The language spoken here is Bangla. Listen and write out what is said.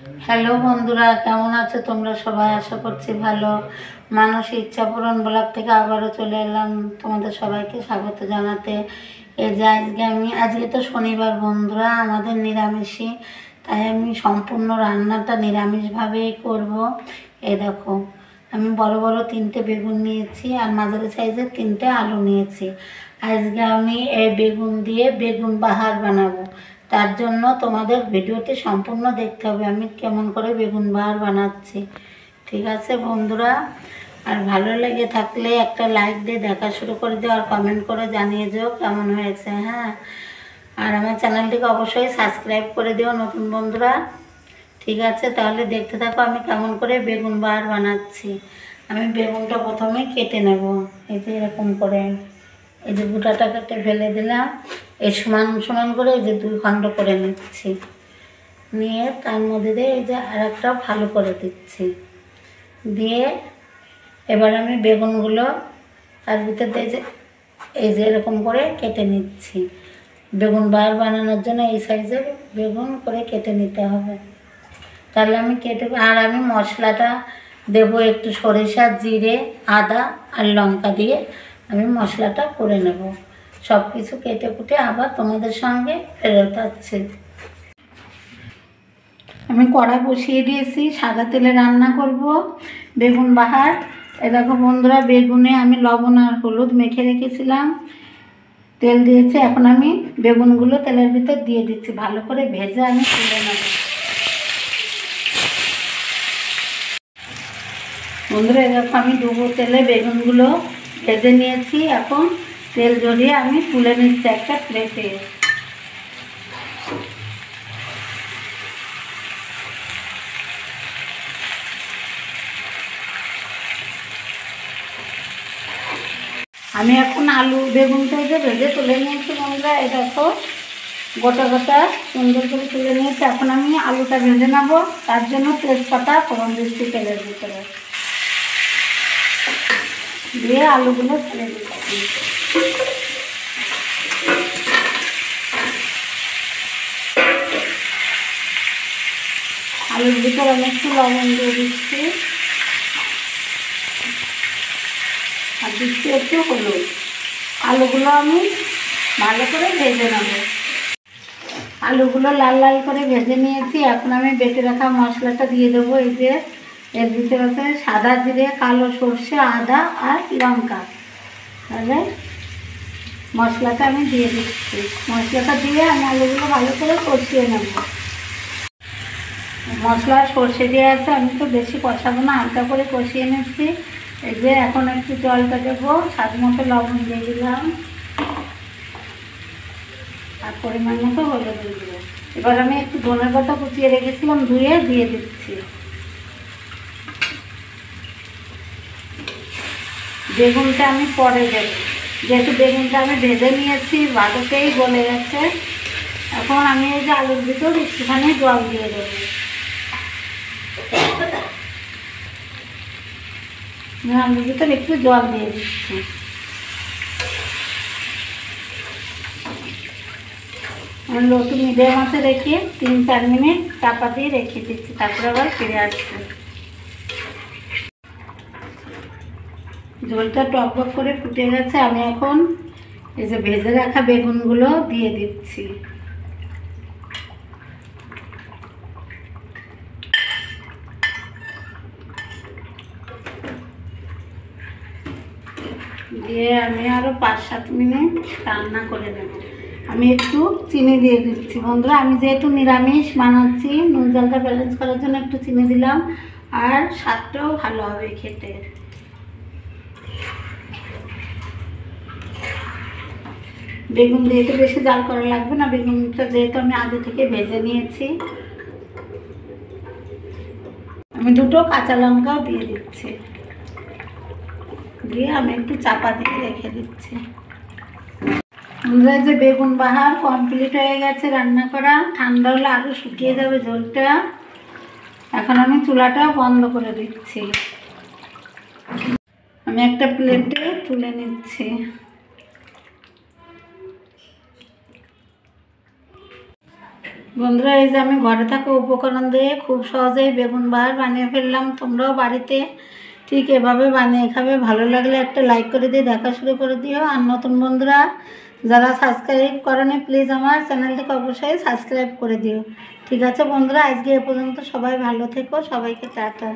হ্যালো বন্ধুরা, কেমন আছো তোমরা সবাই? আশা করছি ভালো। মানুষ ইচ্ছা পূরণ ব্লগ থেকে আবারও চলে এলাম তোমাদের সবাইকে স্বাগত জানাতে। এই যে আজকে তো শনিবার বন্ধুরা, আমাদের নিরামিষই, তাই আমি সম্পূর্ণ রান্নাটা নিরামিষভাবেই করব। এই দেখো, আমি বড় বড় 3টে বেগুন নিয়েছি আর মাঝারি সাইজের 3টে আলু নিয়েছি। আজকে আমি এই বেগুন দিয়ে বেগুন বাহার বানাবো। তার জন্য তোমাদের ভিডিওটি সম্পূর্ণ দেখতে হবে, আমি কেমন করে বেগুন বাহার বানাচ্ছি। ঠিক আছে বন্ধুরা, আর ভালো লেগে থাকলে একটা লাইক দিয়ে দেখা শুরু করে দিও আর কমেন্ট করে জানিয়ে দিও কেমন হয়েছে। হ্যাঁ, আর আমার চ্যানেলটিকে অবশ্যই সাবস্ক্রাইব করে দিও নতুন বন্ধুরা। ঠিক আছে, তাহলে দেখতে থাকো আমি কেমন করে বেগুন বাহার বানাচ্ছি। আমি বেগুনটা প্রথমে কেটে নেব। এই যে এরকম করে, এই যে গোটাটা কেটে ফেলে দিলাম। এই সমান সমান করে এই যে 2 খণ্ড করে নিচ্ছি, নিয়ে তার মধ্যে দিয়ে এই যে আর একটা ভালো করে দিচ্ছি, দিয়ে এবার আমি বেগুনগুলো তার ভিতর দিয়ে এই যে এরকম করে কেটে নিচ্ছি। বেগুন বাহার বানানোর জন্য এই সাইজের বেগুন করে কেটে নিতে হবে। তাহলে আমি আর আমি মশলাটা দেবো একটু সরিষা, জিরে, আদা আর লঙ্কা দিয়ে আমি মশলাটা করে নেব। সব কিছু কেটে কুটে আবার তোমাদের সঙ্গে ফেরত আসছি। আমি কড়া বসিয়ে দিয়েছি, সাদা তেলে রান্না করব বেগুন বাহার। এ দেখো বন্ধুরা, বেগুনে আমি লবণ আর হলুদ মেখে রেখেছিলাম, তেল দিয়েছি। এখন আমি বেগুনগুলো তেলের ভিতর দিয়ে দিচ্ছি, ভালো করে ভেজে আমি তুলে নেব। বন্ধুরা, এরকম আমি ডুবো তেলে বেগুনগুলো ভেজে নিয়েছি। এখন তেল ঝরিয়ে আমি তুলে নিচ্ছি একটা প্লেটে। আমি এখন আলু বেগুনটা ভেজে তুলে নিয়েছি বন্ধুরা। এই দেখো, গোটা গোটা সুন্দর করে তুলে নিয়েছি। এখন আমি আলুটা ভেজে নেবো, তার জন্য তেজপাতা ফোড়ন দিচ্ছি তেলের ভিতরে, দিয়ে আলুগুলো ছেড়ে দিচ্ছি। আলুর ভিতরে আমি একটু লবণ দিয়ে দিচ্ছি আর দিচ্ছি একটু হলুদ। আলুগুলো আমি ভালো করে ভেজে নেব। আলুগুলো লাল লাল করে ভেজে নিয়েছি। এখন আমি বেটে রাখা মশলাটা দিয়ে দেবো। এই যে এর ভিতরে আছে সাদা জিরে, কালো সর্ষে, আদা আর লঙ্কা। তাহলে মশলাটা আমি দিয়ে দিচ্ছি। মশলাটা দিয়ে আমি আলুগুলো ভালো করে কষিয়ে নেব। মশলা সর্ষে দিয়ে আছে, আমি তো বেশি কষাবো না, হালকা করে কষিয়ে নিচ্ছি। এই যে এখন একটু জলটা দেবো, স্বাদ মতো লবণ দিয়ে দিলাম আর পরিমাণ মতো হলুদ দিয়ে দেবো। এবার আমি একটু ধনের পাতা কুচিয়ে রেখেছিলাম, ধুয়ে দিয়ে দিচ্ছি। বেগুনটা আমি পরে দেবো, যেহেতু বেগুনটা আমি ভেজে নিয়েছি, ভালোতেই গলে গেছে। এখন আমি এই যে আলুর ভিতর একটুখানি জল দিয়ে দেবো। আলুর ভিতর একটু জল দিয়ে দিচ্ছি। আমি লো টু মিডিয়াম আছে রেখে 3-4 মিনিট চাপা দিয়ে রেখে দিচ্ছি, তারপরে আবার ফিরে আসছি। ঝোলটা টক টক করে ফুটে গেছে। আমি এখন এই যে ভেজে রাখা বেগুনগুলো দিয়ে দিচ্ছি। দিয়ে আমি আরও 5-7 মিনিট রান্না করে নেব। আমি একটু চিনি দিয়ে দিচ্ছি বন্ধুরা। আমি যেহেতু নিরামিষ বানাচ্ছি, নুন জলটা ব্যালেন্স করার জন্য একটু চিনি দিলাম, আর স্বাদটাও ভালো হবে খেতে। বেগুন দিয়ে তো বেশি জাল করা লাগবে না, বেগুনটা যেহেতু আমি আগে থেকে ভেজে নিয়েছি। আমি 2টো কাঁচা লঙ্কাও দিয়ে দিচ্ছি, দিয়ে আমি একটু চাপা দিয়ে রেখে দিচ্ছি। আমরা যে বেগুন বাহার কমপ্লিট হয়ে গেছে রান্না করা, ঠান্ডা হলে আরও শুকিয়ে যাবে ঝোলটা। এখন আমি চুলাটা বন্ধ করে দিচ্ছি। আমি একটা প্লেটে তুলে নিচ্ছি। বন্ধুরা, এই যে আমি ঘরে থাকা উপকরণ দিয়ে খুব সহজেই বেগুন বাহার বানিয়ে ফেললাম। তোমরাও বাড়িতে ঠিক এভাবে বানিয়ে খাবে। ভালো লাগলে একটা লাইক করে দিয়ে দেখা শুরু করে দিও। আর নতুন বন্ধুরা যারা সাবস্ক্রাইব করেনি, প্লিজ আমার চ্যানেলটিকে অবশ্যই সাবস্ক্রাইব করে দিও। ঠিক আছে বন্ধুরা, আজকে এ পর্যন্ত। সবাই ভালো থেকো, সবাইকে টাটা।